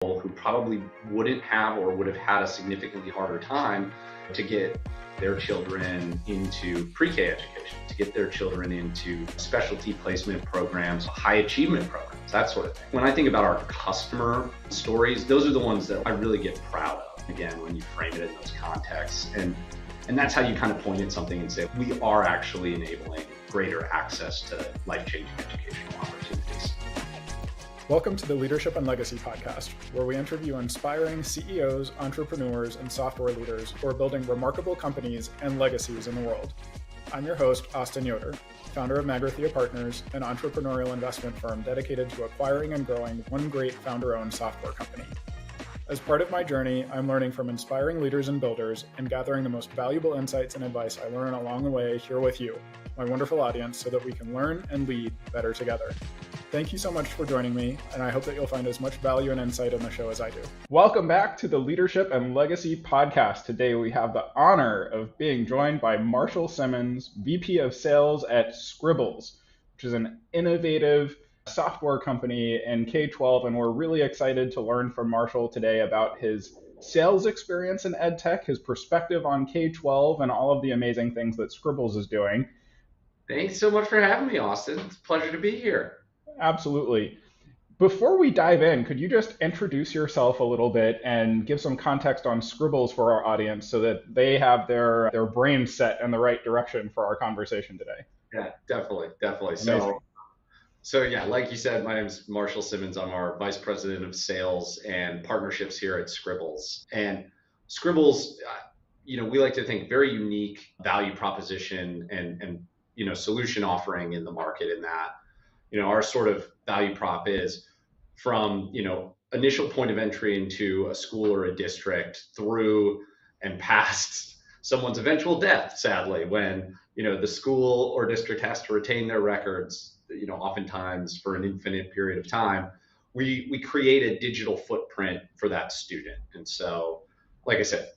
who probably wouldn't have or would have had a significantly harder time to get their children into pre-K education, to get their children into specialty placement programs, high achievement programs, that sort of thing. When I think about our customer stories, those are the ones that I really get proud of, again, when you frame it in those contexts. And that's how you kind of point at something and say, we are actually enabling greater access to life-changing educational opportunities. Welcome to the Leadership and Legacy podcast, where we interview inspiring CEOs, entrepreneurs, and software leaders who are building remarkable companies and legacies in the world. I'm your host, Austin Yoder, founder of Magrathea Partners, an entrepreneurial investment firm dedicated to acquiring and growing one great founder-owned software company. As part of my journey, I'm learning from inspiring leaders and builders and gathering the most valuable insights and advice I learn along the way here with you, my wonderful audience, so that we can learn and lead better together. Thank you so much for joining me, and I hope that you'll find as much value and insight in the show as I do. Welcome back to the Leadership and Legacy podcast. Today we have the honor of being joined by Marshall Simmonds, VP of Sales at Scribbles, which is an innovative software company in K-12, and we're really excited to learn from Marshall today about his sales experience in EdTech, his perspective on K-12, and all of the amazing things that Scribbles is doing. Thanks so much for having me, Austin. It's a pleasure to be here. Absolutely. Before we dive in, could you just introduce yourself a little bit and give some context on Scribbles for our audience so that they have their brain set in the right direction for our conversation today? Yeah, definitely. Amazing. So yeah, like you said, my name is Marshall Simmonds. I'm our Vice President of Sales and Partnerships here at Scribbles. And Scribbles, we like to think very unique value proposition and solution offering in the market in that, our sort of value prop is from, initial point of entry into a school or a district through and past someone's eventual death, sadly, when, the school or district has to retain their records, oftentimes for an infinite period of time. We create a digital footprint for that student. And so, like I said,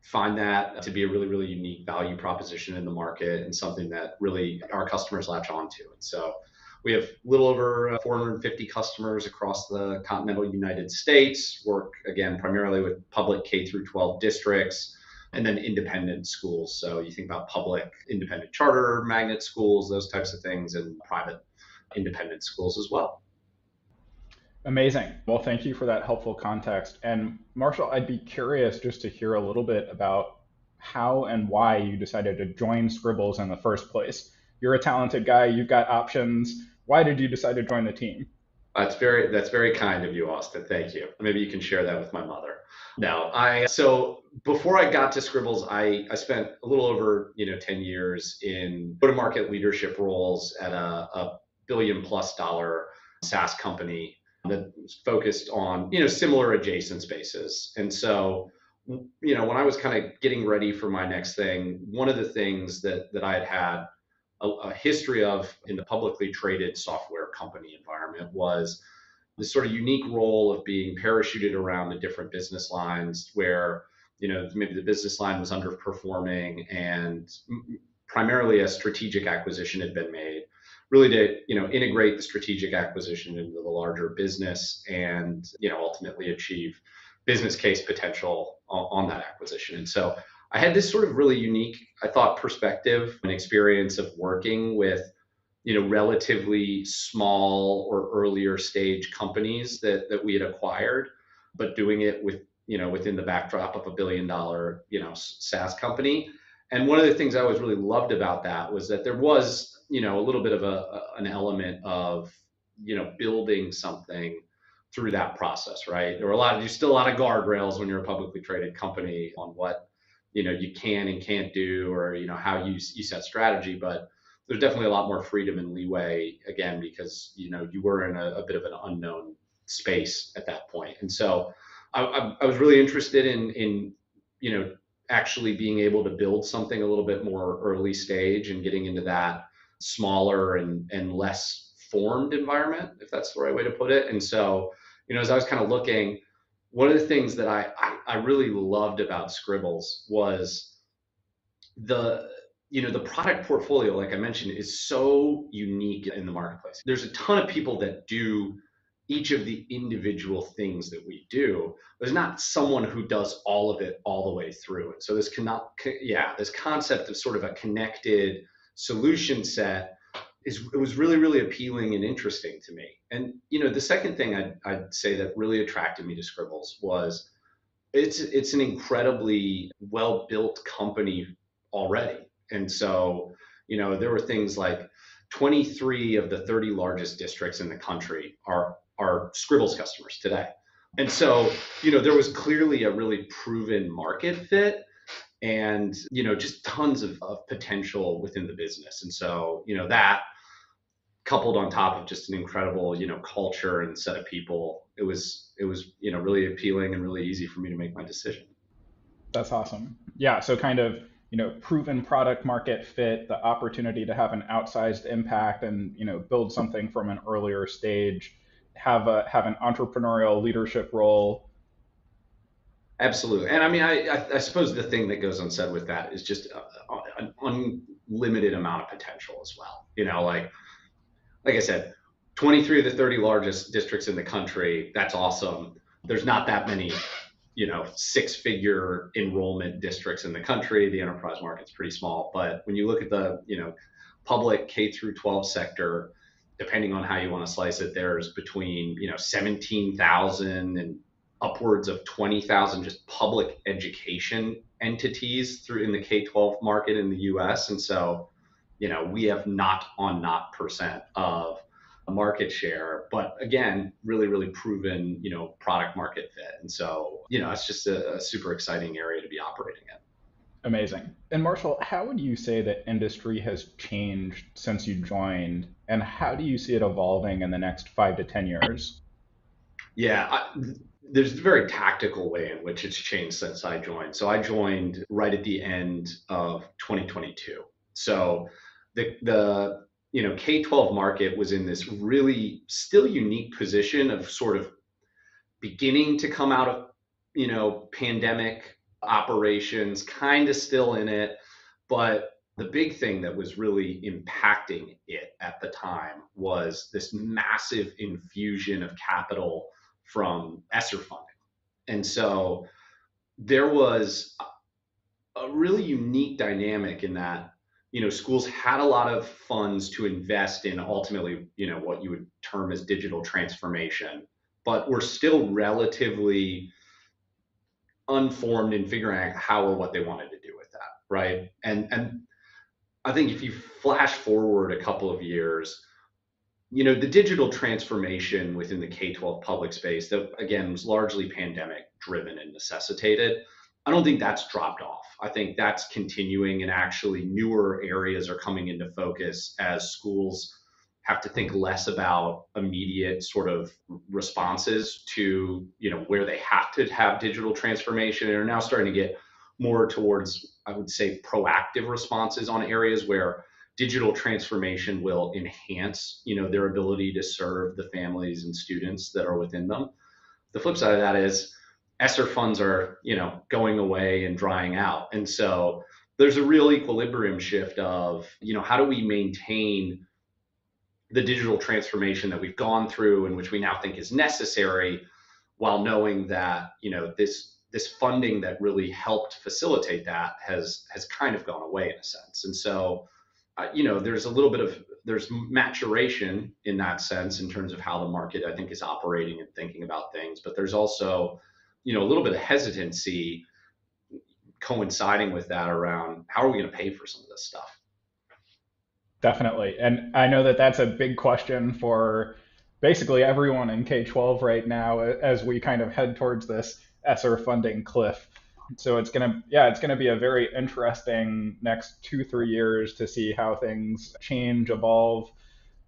find that to be a really, really unique value proposition in the market and something that really our customers latch onto. And so we have a little over 450 customers across the continental United States, work again primarily with public K through 12 districts and then independent schools. So you think about public independent charter magnet schools, those types of things, and private independent schools as well. Amazing. Well, thank you for that helpful context. And Marshall, I'd be curious just to hear a little bit about how and why you decided to join Scribbles in the first place. You're a talented guy, you've got options. Why did you decide to join the team? That's very kind of you, Austin. Thank you. Maybe you can share that with my mother. So before I got to Scribbles, I spent a little over 10 years in go-to-market leadership roles at a $1 billion+ SaaS company that was focused on similar adjacent spaces. And so when I was kind of getting ready for my next thing, one of the things that I had a history of in the publicly traded software company environment was this sort of unique role of being parachuted around the different business lines where, maybe the business line was underperforming and primarily a strategic acquisition had been made, really to, integrate the strategic acquisition into the larger business and, ultimately achieve business case potential on that acquisition. And so I had this sort of really unique, I thought, perspective and experience of working with, relatively small or earlier stage companies that we had acquired, but doing it with, within the backdrop of $1 billion, SaaS company. And one of the things I always really loved about that was that there was, a little bit of an element of, building something through that process, right? There's still a lot of guardrails when you're a publicly traded company on what, you can and can't do, or, how you set strategy, but there's definitely a lot more freedom and leeway, again, because, you were in a bit of an unknown space at that point. And so I was really interested in actually being able to build something a little bit more early stage and getting into that smaller and less formed environment, if that's the right way to put it. And so, as I was kind of looking, one of the things that I really loved about Scribbles was the product portfolio, like I mentioned, is so unique in the marketplace. There's a ton of people that do each of the individual things that we do. There's not someone who does all of it all the way through. And so this concept of sort of a connected solution set it was really, really appealing and interesting to me. And, the second thing I'd say that really attracted me to Scribbles was it's an incredibly well-built company already. And so, there were things like 23 of the 30 largest districts in the country are Scribbles customers today. And so, there was clearly a really proven market fit and, just tons of potential within the business. And so, that coupled on top of just an incredible, culture and set of people, it was, really appealing and really easy for me to make my decision. That's awesome. Yeah. So kind of, proven product market fit, the opportunity to have an outsized impact and, build something from an earlier stage, have an entrepreneurial leadership role. Absolutely. And I mean, I suppose the thing that goes unsaid with that is just an unlimited amount of potential as well. Like I said, 23 of the 30 largest districts in the country, that's awesome. There's not that many, six-figure enrollment districts in the country. The enterprise market's pretty small. But when you look at the, public K through 12 sector, depending on how you want to slice it, there's between, 17,000 and upwards of 20,000 just public education entities in the K-12 market in the US. And so, we have not percent of a market share, but again, really, really proven, product market fit. And so, it's just a super exciting area to be operating in. Amazing. And Marshall, how would you say that industry has changed since you joined, and how do you see it evolving in the next 5 to 10 years? Yeah, there's a very tactical way in which it's changed since I joined. So I joined right at the end of 2022. So the K-12 market was in this really still unique position of sort of beginning to come out of, pandemic operations, kind of still in it. But the big thing that was really impacting it at the time was this massive infusion of capital from ESSER funding. And so there was a really unique dynamic in that, schools had a lot of funds to invest in ultimately, what you would term as digital transformation, but were still relatively unformed in figuring out how or what they wanted to do with that, right? And I think if you flash forward a couple of years, the digital transformation within the K-12 public space that again was largely pandemic driven and necessitated, I don't think that's dropped off. I think that's continuing, and actually newer areas are coming into focus as schools have to think less about immediate sort of responses to, where they have to have digital transformation, and are now starting to get more towards, I would say, proactive responses on areas where digital transformation will enhance, their ability to serve the families and students that are within them. The flip side of that is ESSER funds are, going away and drying out. And so there's a real equilibrium shift of, how do we maintain the digital transformation that we've gone through and which we now think is necessary, while knowing that, this funding that really helped facilitate that has kind of gone away in a sense. And so, there's a little bit of, there's maturation in that sense in terms of how the market, I think, is operating and thinking about things. But there's also, a little bit of hesitancy coinciding with that around how are we going to pay for some of this stuff? Definitely. And I know that that's a big question for basically everyone in K-12 right now as we kind of head towards this ESSER funding cliff. So it's gonna be a very interesting next 2-3 years to see how things change, evolve.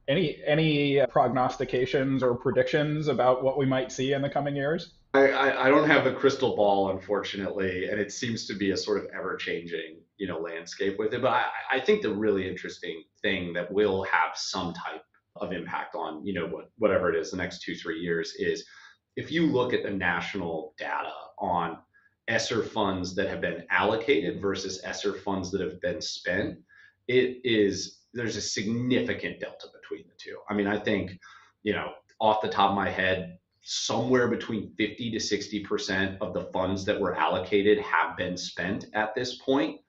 Any prognostications or predictions about what we might see in the coming years? I don't have a crystal ball, unfortunately, and it seems to be a sort of ever-changing, landscape with it. But I think the really interesting thing that will have some type of impact on, whatever it is, the next 2-3 years is if you look at the national data on ESSER funds that have been allocated versus ESSER funds that have been spent, there's a significant delta between the two. I mean, I think, off the top of my head, somewhere between 50 to 60% of the funds that were allocated have been spent at this point.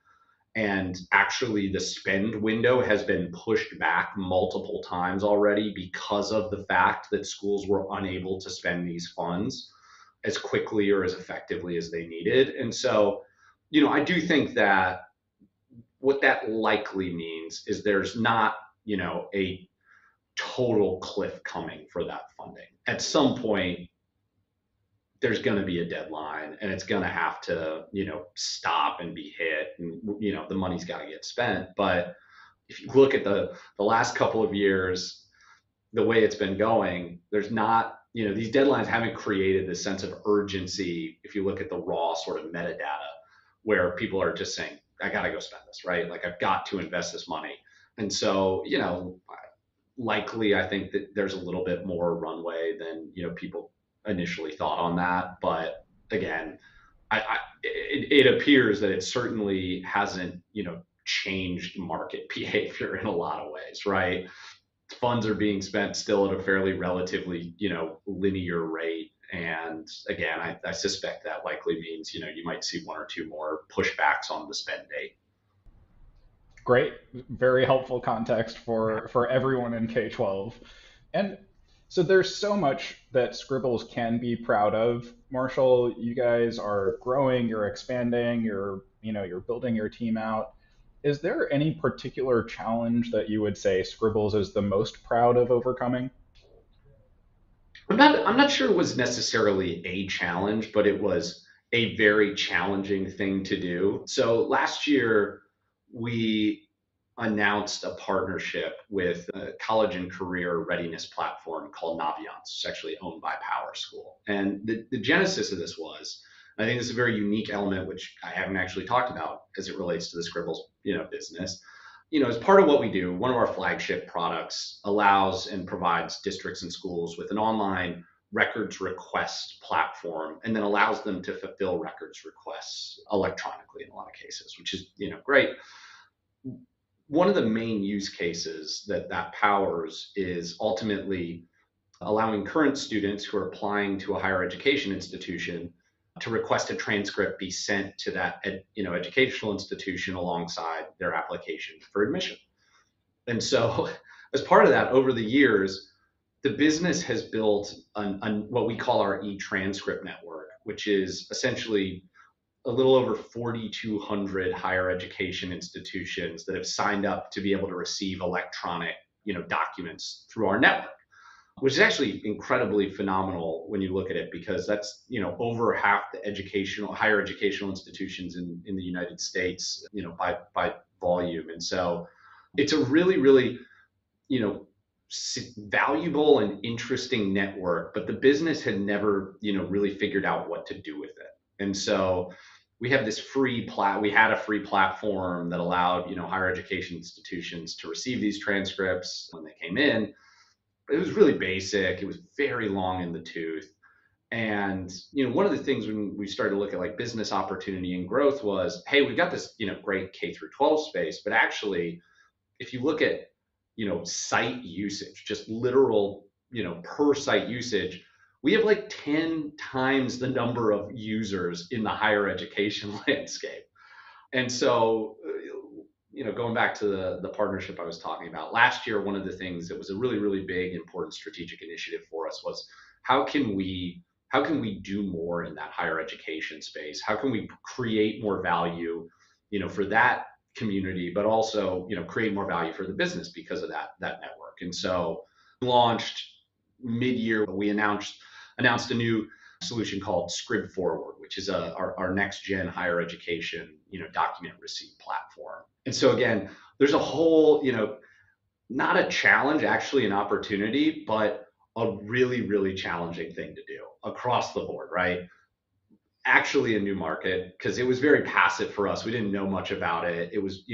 And actually, the spend window has been pushed back multiple times already because of the fact that schools were unable to spend these funds as quickly or as effectively as they needed. And so, I do think that what that likely means is there's not, a total cliff coming for that funding. At some point, there's going to be a deadline and it's going to have to, stop and be hit, and, the money's got to get spent. But if you look at the last couple of years, the way it's been going, there's not, these deadlines haven't created this sense of urgency. If you look at the raw sort of metadata where people are just saying, I got to go spend this, right? Like I've got to invest this money. And so, likely I think that there's a little bit more runway than, people initially thought on that. But again, it appears that it certainly hasn't, changed market behavior in a lot of ways, right? Funds are being spent still at a fairly relatively, linear rate. And again, I suspect that likely means, you might see one or two more pushbacks on the spend date. Great, very helpful context for everyone in K-12. And so there's so much that Scribbles can be proud of. Marshall, you guys are growing, you're expanding, you're building your team out. Is there any particular challenge that you would say Scribbles is the most proud of overcoming? I'm not sure it was necessarily a challenge, but it was a very challenging thing to do. So last year, we announced a partnership with a college and career readiness platform called Naviance. It's actually owned by PowerSchool. And the genesis of this was, I think this is a very unique element, which I haven't actually talked about as it relates to the Scribbles, business. As part of what we do, one of our flagship products allows and provides districts and schools with an online records request platform, and then allows them to fulfill records requests electronically in a lot of cases, which is, great. One of the main use cases that powers is ultimately allowing current students who are applying to a higher education institution to request a transcript be sent to that educational institution alongside their application for admission. And so as part of that, over the years, the business has built what we call our e-transcript network, which is essentially a little over 4,200 higher education institutions that have signed up to be able to receive electronic, documents through our network, which is actually incredibly phenomenal when you look at it, because that's, over half the higher educational institutions in the United States, by volume. And so it's a really, really, valuable and interesting network, but the business had never, really figured out what to do with it. And so we have this we had a free platform that allowed, higher education institutions to receive these transcripts when they came in. But it was really basic. It was very long in the tooth. And, one of the things when we started to look at like business opportunity and growth was, hey, we've got this, great K through 12 space, but actually, if you look at, site usage, just literal, per site usage, we have like 10 times the number of users in the higher education landscape. And so, going back to the partnership I was talking about, last year, one of the things that was a really, really big, important strategic initiative for us was how can we do more in that higher education space? How can we create more value, for that community, but also, create more value for the business because of that network. And so launched mid-year, we announced a new solution called Scrib Forward, which is our next gen higher education, document receipt platform. And so again, there's a whole, not a challenge, actually an opportunity, but a really, really challenging thing to do across the board, right? Actually a new market, because it was very passive for us. We didn't know much about it. It was,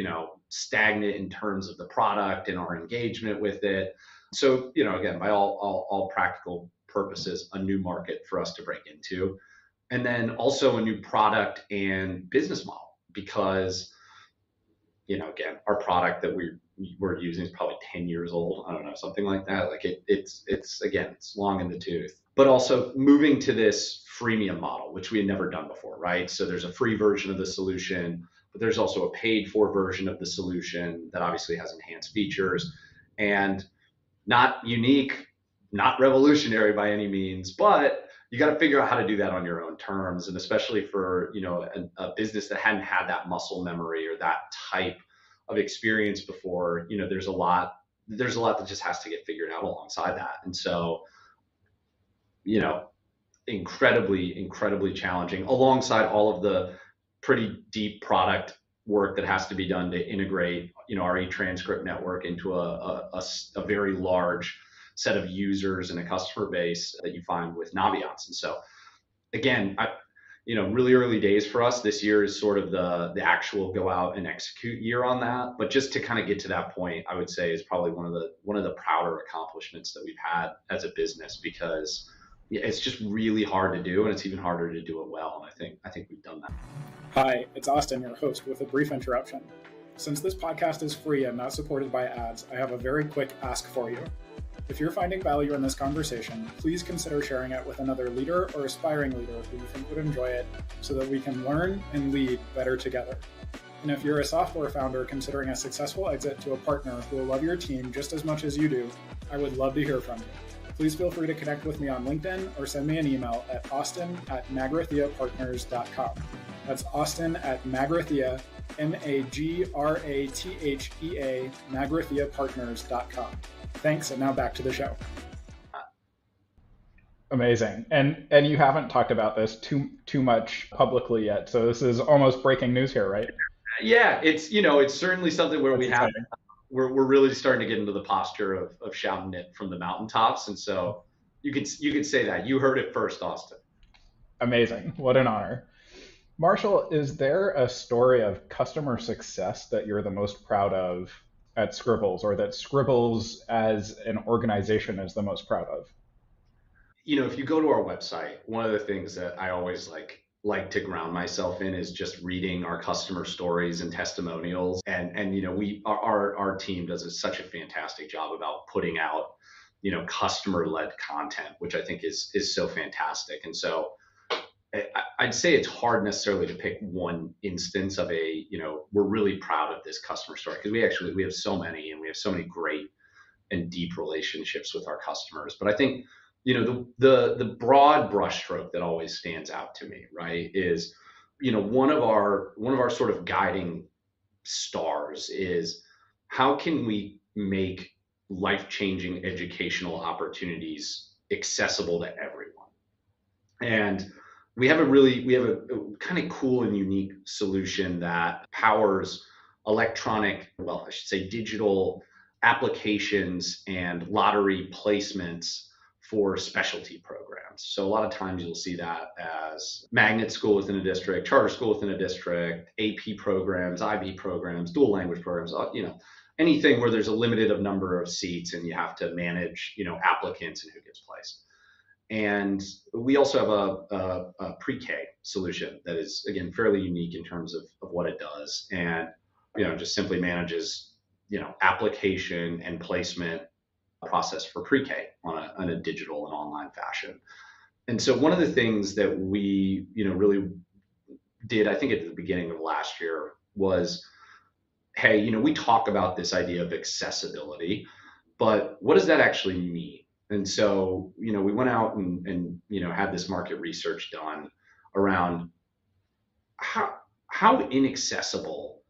stagnant in terms of the product and our engagement with it. So, again, by all practical purposes, a new market for us to break into. And then also a new product and business model, because, again, our product that we're using is probably 10 years old. I don't know, something like that. Like it's again, it's long in the tooth. But also moving to this freemium model, which we had never done before, right? So there's a free version of the solution, but there's also a paid for version of the solution that obviously has enhanced features and not unique, not revolutionary by any means, but you got to figure out how to do that on your own terms. And especially for, a business that hadn't had that muscle memory or that type of experience before, there's a lot that just has to get figured out alongside that. And so, incredibly challenging alongside all of the pretty deep product work that has to be done to integrate, our e-transcript network into a very large set of users and a customer base that you find with Naviance. And so again, really early days for us. This year is sort of the actual go out and execute year on that. But just to kind of get to that point, I would say is probably one of the prouder accomplishments that we've had as a business, because it's just really hard to do, and it's even harder to do it well. And I think we've done that. Hi, it's Austin, your host, with a brief interruption. Since this podcast is free and not supported by ads, I have a very quick ask for you. If you're finding value in this conversation, please consider sharing it with another leader or aspiring leader who you think would enjoy it, so that we can learn and lead better together. And if you're a software founder considering a successful exit to a partner who will love your team just as much as you do, I would love to hear from you. Please feel free to connect with me on LinkedIn or send me an email at austin@magrathiapartners.com. That's Austin at Magrathea, MAGRATHEA, magrathiapartners.com. Thanks, and now back to the show. Amazing. And you haven't talked about this too much publicly yet, so this is almost breaking news here, right? Yeah, it's certainly something where we're really starting to get into the posture of shouting it from the mountaintops. And so you could say that. You heard it first, Austin. Amazing. What an honor. Marshall, is there a story of customer success that you're the most proud of at Scribbles, or that Scribbles as an organization is the most proud of? If you go to our website, one of the things that I always like to ground myself in is just reading our customer stories and testimonials. And our team does such a fantastic job about putting out, customer-led content, which I think is so fantastic. And so I'd say it's hard necessarily to pick one instance of we're really proud of this customer story, because we have so many, and we have so many great and deep relationships with our customers. But I think, the broad brushstroke that always stands out to me, right, is, one of our sort of guiding stars is, how can we make life-changing educational opportunities accessible to everyone? And we have a kind of cool and unique solution that powers digital applications and lottery placements for specialty programs. So a lot of times you'll see that as magnet school within a district, charter school within a district, AP programs, IB programs, dual language programs, anything where there's a limited number of seats and you have to manage, applicants and who gets placed. And we also have a pre-K solution that is, again, fairly unique in terms of what it does, and just simply manages application and placement process for pre-K on a digital and online fashion. And so one of the things that we really did, I think at the beginning of last year, was, hey, we talk about this idea of accessibility, but what does that actually mean? And so, we went out and had this market research done around how inaccessible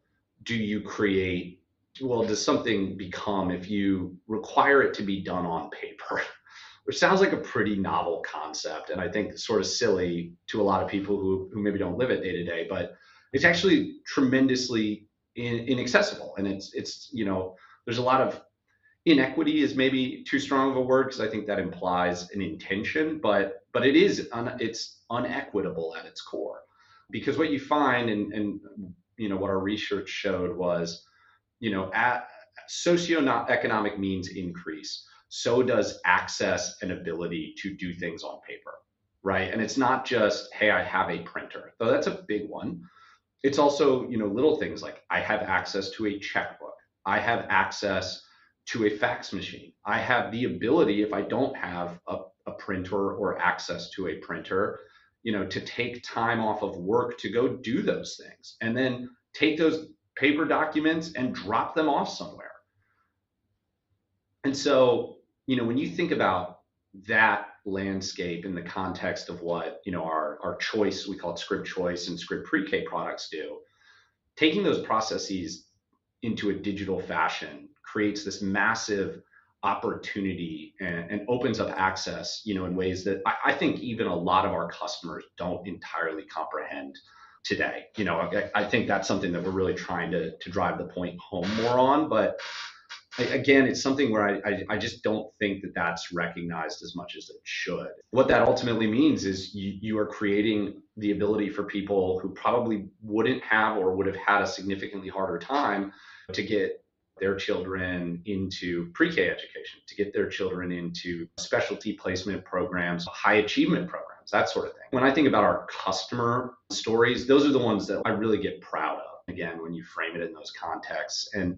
does something become if you require it to be done on paper, which sounds like a pretty novel concept. And I think sort of silly to a lot of people who maybe don't live it day to day, but it's actually tremendously inaccessible. And it's there's a lot of inequity is maybe too strong of a word, because I think that implies an intention, but it's unequitable at its core. Because what you find, and what our research showed was, at socioeconomic means increase, so does access and ability to do things on paper, right? And it's not just, hey, I have a printer, though that's a big one. It's also, little things like, I have access to a checkbook, I have access to a fax machine. I have the ability, if I don't have a printer or access to a printer, to take time off of work to go do those things and then take those paper documents and drop them off somewhere. And so, when you think about that landscape in the context of what, our choice, we call it Scrib Choice and Scrib Pre-K products do, taking those processes into a digital fashion creates this massive opportunity and opens up access, in ways that I think even a lot of our customers don't entirely comprehend today. I think that's something that we're really trying to drive the point home more on. But again, it's something where I just don't think that that's recognized as much as it should. What that ultimately means is you are creating the ability for people who probably wouldn't have or would have had a significantly harder time to get their children into pre-K education, to get their children into specialty placement programs, high achievement programs, that sort of thing. When I think about our customer stories, those are the ones that I really get proud of, again, when you frame it in those contexts. And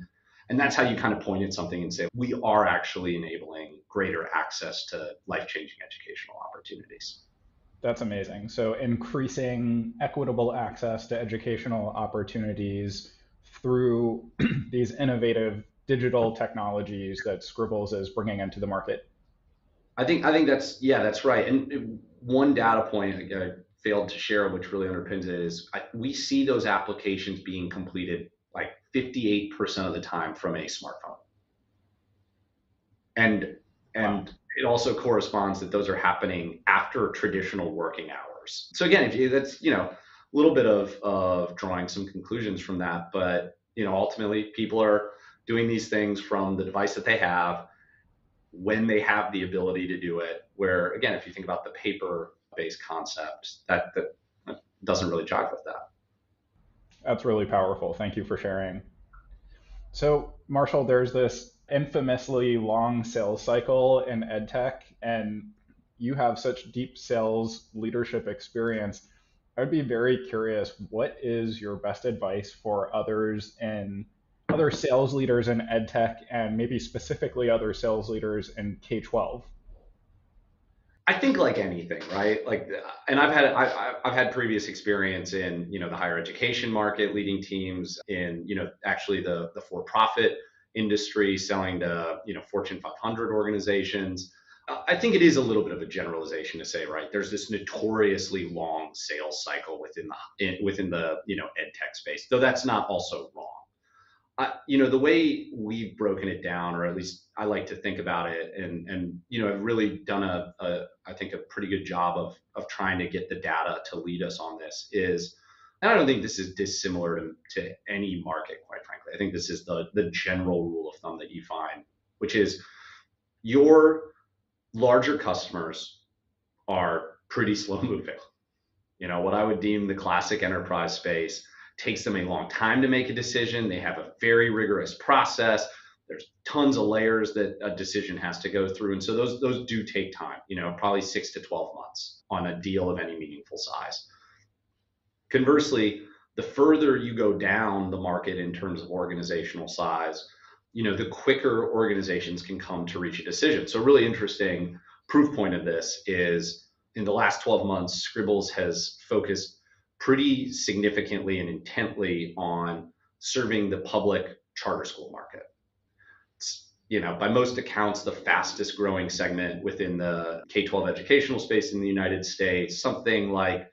that's how you kind of point at something and say, we are actually enabling greater access to life-changing educational opportunities. That's amazing. So increasing equitable access to educational opportunities through these innovative digital technologies that Scribbles is bringing into the market. I think that's right. And one data point I failed to share, which really underpins it, is we see those applications being completed like 58% of the time from a smartphone. And wow. It also corresponds that those are happening after traditional working hours. So again, that's a little bit of drawing some conclusions from that, but ultimately people are doing these things from the device that they have when they have the ability to do it. Where again, if you think about the paper-based concept, that doesn't really jive with that. That's really powerful. Thank you for sharing. So, Marshall, there's this infamously long sales cycle in EdTech, and you have such deep sales leadership experience. I'd be very curious, what is your best advice for other sales leaders in EdTech, and maybe specifically other sales leaders in K-12? I think like anything, right? And I've had previous experience in, the higher education market, leading teams in, actually the for-profit industry, selling to, Fortune 500 organizations. I think it is a little bit of a generalization to say, right, there's this notoriously long sales cycle within the EdTech space, though that's not also wrong. The way we've broken it down, or at least I like to think about it, and I've really done I think a pretty good job of trying to get the data to lead us on this, is, and I don't think this is dissimilar to any market, quite frankly. I think this is the general rule of thumb that you find, which is your larger customers are pretty slow moving. What I would deem the classic enterprise space takes them a long time to make a decision. They have a very rigorous process. There's tons of layers that a decision has to go through. And so those do take time, probably 6 to 12 months on a deal of any meaningful size. Conversely, the further you go down the market in terms of organizational size, the quicker organizations can come to reach a decision. So a really interesting proof point of this is in the last 12 months, Scribbles has focused pretty significantly and intently on serving the public charter school market. It's, by most accounts, the fastest growing segment within the K-12 educational space in the United States, something like,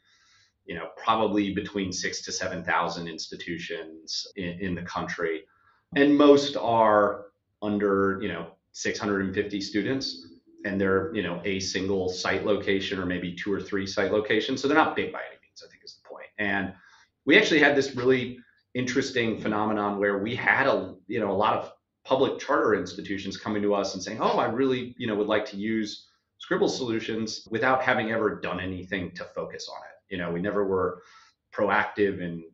probably between 6,000 to 7,000 institutions in the country. And most are under, 650 students, and they're, a single site location or maybe 2 or 3 site locations. So they're not big by any means, I think is the point. And we actually had this really interesting phenomenon where we had a lot of public charter institutions coming to us and saying, oh, I really, would like to use Scribbles solutions without having ever done anything to focus on it. We never were proactive in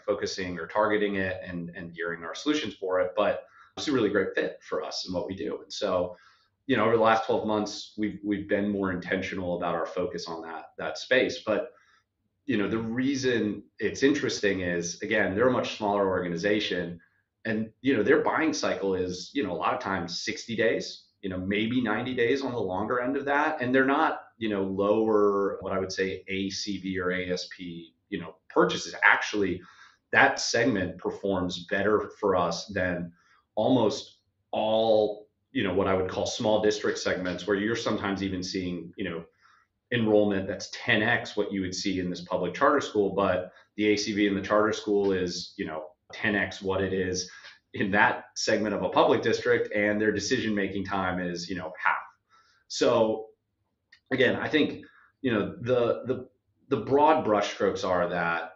focusing or targeting it and gearing our solutions for it, but it's a really great fit for us and what we do. And so, over the last 12 months, we've been more intentional about our focus on that space. But the reason it's interesting is, again, they're a much smaller organization, And, their buying cycle is, a lot of times 60 days, maybe 90 days on the longer end of that. And they're not, lower, what I would say ACV or ASP, purchases. Actually, that segment performs better for us than almost all, what I would call small district segments, where you're sometimes even seeing, enrollment that's 10x what you would see in this public charter school, but the ACV in the charter school is, 10x what it is in that segment of a public district, and their decision making time is, half. So again, I think, the broad brushstrokes are that,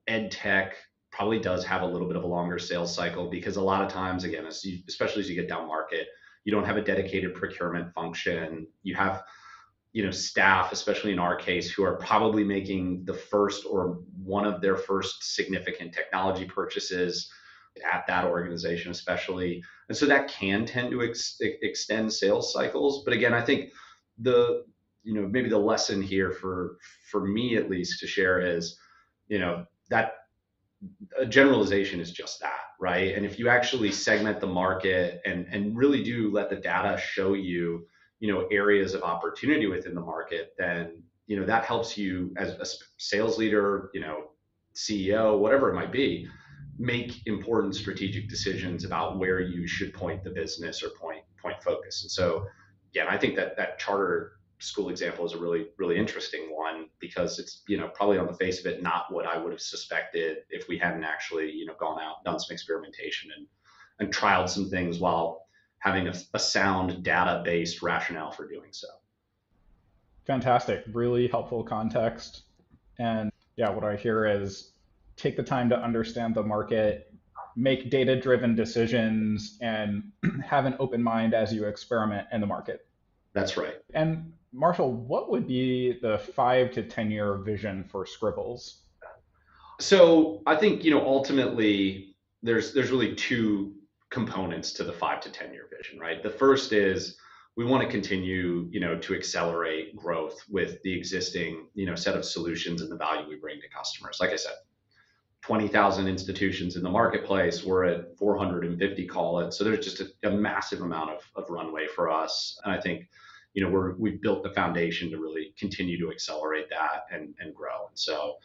ed tech probably does have a little bit of a longer sales cycle, because a lot of times, again, especially as you get down market, you don't have a dedicated procurement function. You have, staff, especially in our case, who are probably making the first or one of their first significant technology purchases at that organization, especially. And so that can tend to extend sales cycles. But again, I think the, maybe the lesson here for me at least to share is, that a generalization is just that, right? And if you actually segment the market and really do let the data show you, areas of opportunity within the market, then, that helps you as a sales leader, CEO, whatever it might be, make important strategic decisions about where you should point the business or point focus. And so, again, I think that charter school example is a really, really interesting one, because it's, probably on the face of it, not what I would have suspected if we hadn't actually, gone out, done some experimentation and trialed some things while having a sound data-based rationale for doing so. Fantastic. Really helpful context. And yeah, what I hear is take the time to understand the market, make data-driven decisions, and have an open mind as you experiment in the market. That's right. And Marshall, what would be the 5 to 10-year vision for Scribbles? So I think, ultimately there's really two components to the 5 to 10-year vision, right? The first is we want to continue, to accelerate growth with the existing, set of solutions and the value we bring to customers. Like I said, 20,000 institutions in the marketplace. We're at 450, call it. So there's just a massive amount of runway for us. And I think, we've built the foundation to really continue to accelerate that and grow. And so,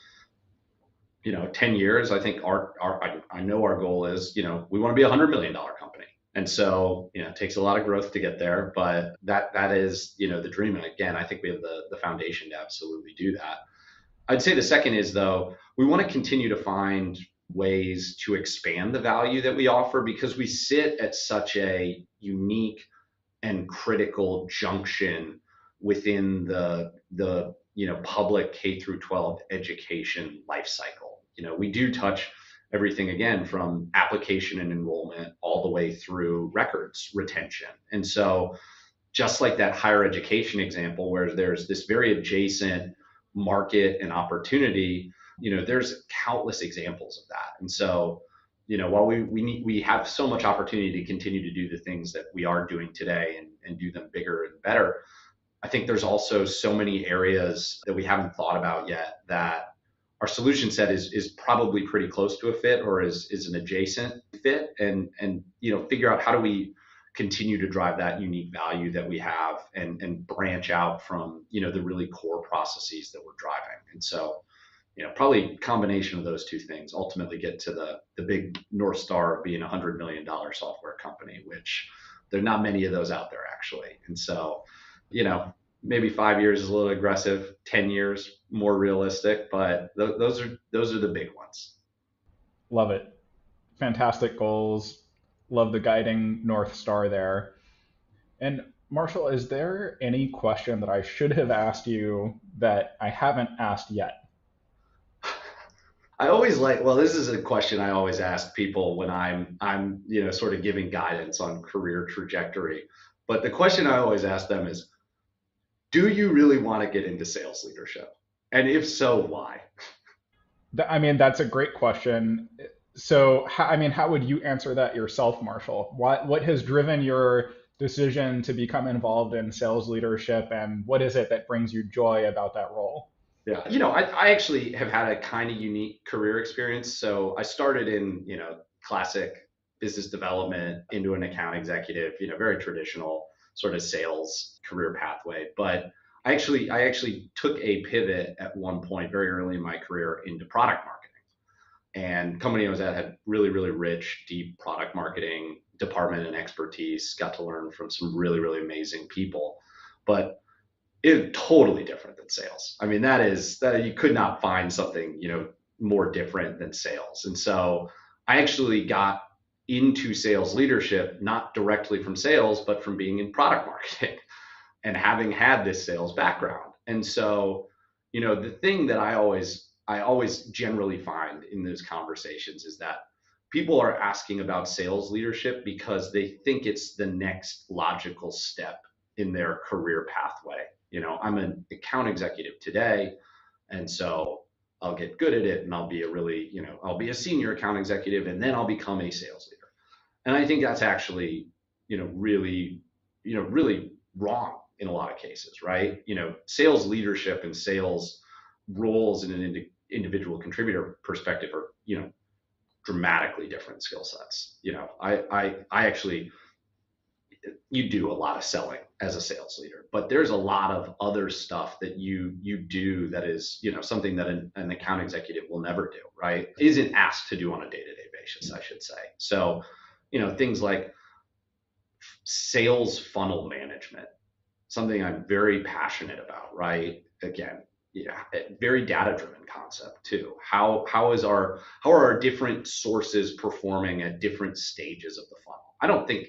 10 years, I think I know our goal is, we want to be $100 million company. And so, it takes a lot of growth to get there, but that is, the dream. And again, I think we have the foundation to absolutely do that. I'd say the second is, though, we want to continue to find ways to expand the value that we offer, because we sit at such a unique and critical junction within the public K through 12 education life cycle. We do touch everything, again, from application and enrollment all the way through records retention. And so just like that higher education example, where there's this very adjacent market and opportunity, there's countless examples of that. And so, while we have so much opportunity to continue to do the things that we are doing today and do them bigger and better, I think there's also so many areas that we haven't thought about yet that our solution set is probably pretty close to a fit, or is an adjacent fit, and figure out how do we continue to drive that unique value that we have and branch out from, the really core processes that we're driving. And so, probably a combination of those two things ultimately get to the big North Star of being a $100 million software company, which there are not many of those out there, actually. And so, maybe 5 years is a little aggressive, 10 years more realistic, but those are the big ones. Love it. Fantastic goals. Love the guiding North Star there. And Marshall, is there any question that I should have asked you that I haven't asked yet? I always this is a question I always ask people when I'm sort of giving guidance on career trajectory. But the question I always ask them is, do you really want to get into sales leadership? And if so, why? That's a great question. So, how would you answer that yourself, Marshall? What has driven your decision to become involved in sales leadership, and what is it that brings you joy about that role? Yeah, I actually have had a kind of unique career experience. So I started in, classic, business development into an account executive, very traditional sort of sales career pathway. But I actually took a pivot at one point very early in my career into product marketing. And company I was at had really, really rich, deep product marketing department and expertise, got to learn from some really, really amazing people. But it's totally different than sales. I mean, that you could not find something, more different than sales. And so I actually got into sales leadership, not directly from sales, but from being in product marketing and having had this sales background. And so, the thing that I always generally find in those conversations is that people are asking about sales leadership because they think it's the next logical step in their career pathway. I'm an account executive today, and so I'll get good at it and I'll be I'll be a senior account executive and then I'll become a sales leader. And I think that's actually, really wrong in a lot of cases, right? Sales leadership and sales roles in an individual contributor perspective are, dramatically different skill sets. I actually, you do a lot of selling as a sales leader, but there's a lot of other stuff that you do that is, something that an account executive will never do, right? Isn't asked to do on a day-to-day basis, I should say. So, things like sales funnel management, something I'm very passionate about, right? Again, very data-driven concept too. How are our different sources performing at different stages of the funnel? I don't think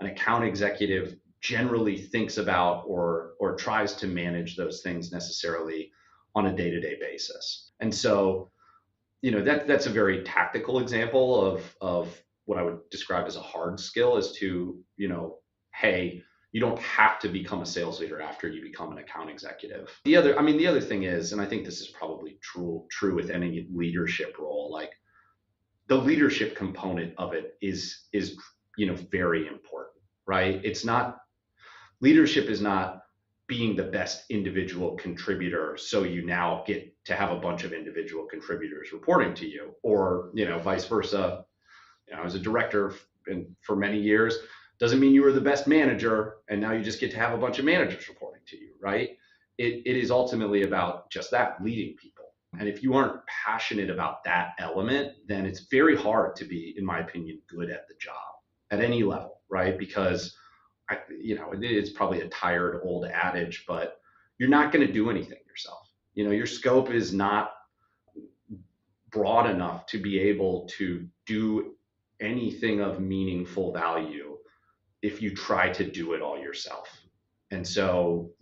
an account executive generally thinks about or tries to manage those things necessarily on a day-to-day basis. And so, that's a very tactical example of what I would describe as a hard skill, as to, hey, you don't have to become a sales leader after you become an account executive. The other thing is, and I think this is probably true with any leadership role, like the leadership component of it is very important, right? Leadership is not being the best individual contributor, so you now get to have a bunch of individual contributors reporting to you, or vice versa. I was a director for many years. Doesn't mean you were the best manager and now you just get to have a bunch of managers reporting to you, right? It is ultimately about just that, leading people. And if you aren't passionate about that element, then it's very hard to be, in my opinion, good at the job at any level, right? Because it's probably a tired old adage, but you're not going to do anything yourself. Your scope is not broad enough to be able to do anything of meaningful value if you try to do it all yourself. And so,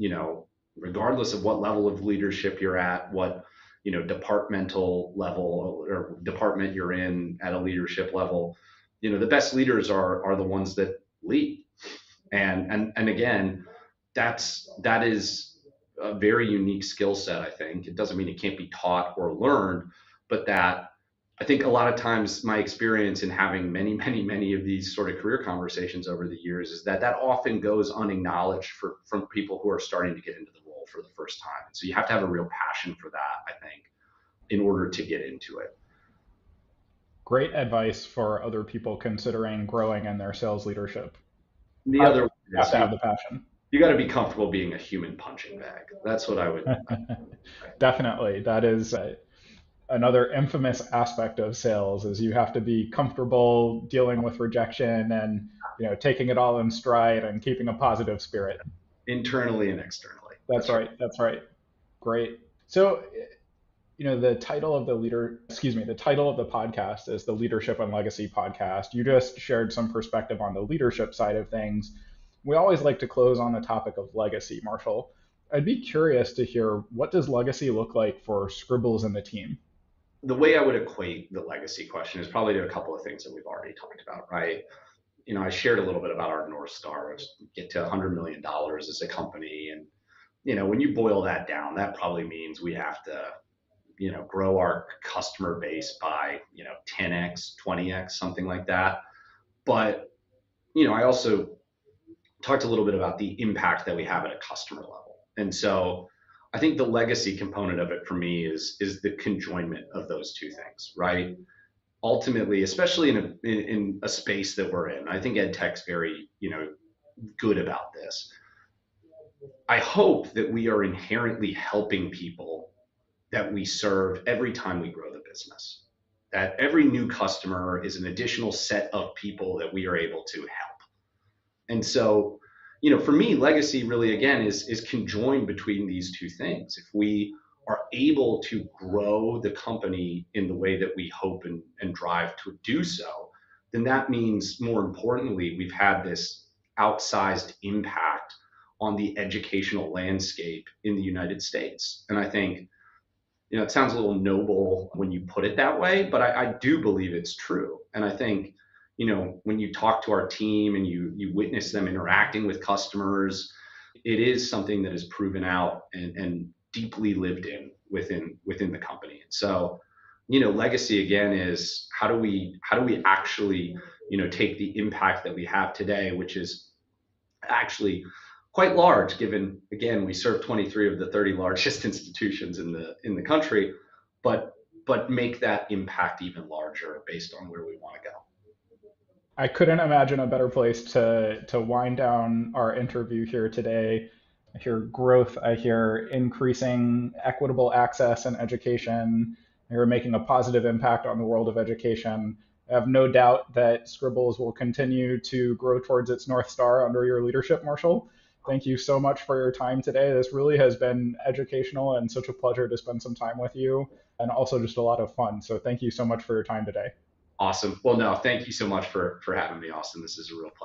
regardless of what level of leadership you're at, what, departmental level or department you're in at a leadership level, the best leaders are the ones that lead. And again, that is a very unique skill set, I think. It doesn't mean it can't be taught or learned, but that I think a lot of times my experience in having many, many, many of these sort of career conversations over the years is that often goes unacknowledged from people who are starting to get into the role for the first time. So you have to have a real passion for that, I think, in order to get into it. Great advice for other people considering growing in their sales leadership. The other one you have to have the passion. You got to be comfortable being a human punching bag. That's what I would. Definitely. That is another infamous aspect of sales, is you have to be comfortable dealing with rejection and taking it all in stride and keeping a positive spirit internally and externally. That's right. Great. So the title of the title of the podcast is the Leadership and Legacy Podcast. You just shared some perspective on the leadership side of things. We always like to close on the topic of legacy, Marshall. I'd be curious to hear, what does legacy look like for Scribbles and the team? The way I would equate the legacy question is probably to a couple of things that we've already talked about, right? I shared a little bit about our North Star, which get to $100 million as a company. And, when you boil that down, that probably means we have to, grow our customer base by, 10x, 20x, something like that. But, I also talked a little bit about the impact that we have at a customer level. And so I think the legacy component of it for me is the conjoinment of those two things, right? ultimately, especially in a space that we're in, I think EdTech's very, good about this. I hope that we are inherently helping people that we serve every time we grow the business. That every new customer is an additional set of people that we are able to help. And so, for me, legacy really, again, is conjoined between these two things. If we are able to grow the company in the way that we hope and drive to do so, then that means, more importantly, we've had this outsized impact on the educational landscape in the United States. And I think, it sounds a little noble when you put it that way, but I do believe it's true. And I think, when you talk to our team and you witness them interacting with customers, it is something that is proven out and deeply lived in within the company. And so, legacy again is how do we actually, take the impact that we have today, which is actually quite large, given, again, we serve 23 of the 30 largest institutions in the country, but make that impact even larger based on where we want to go. I couldn't imagine a better place to wind down our interview here today. I hear growth, I hear increasing equitable access and education. You're making a positive impact on the world of education. I have no doubt that Scribbles will continue to grow towards its North Star under your leadership, Marshall. Thank you so much for your time today. This really has been educational and such a pleasure to spend some time with you, and also just a lot of fun. So thank you so much for your time today. Awesome. Well, no, thank you so much for having me, Austin. This is a real pleasure.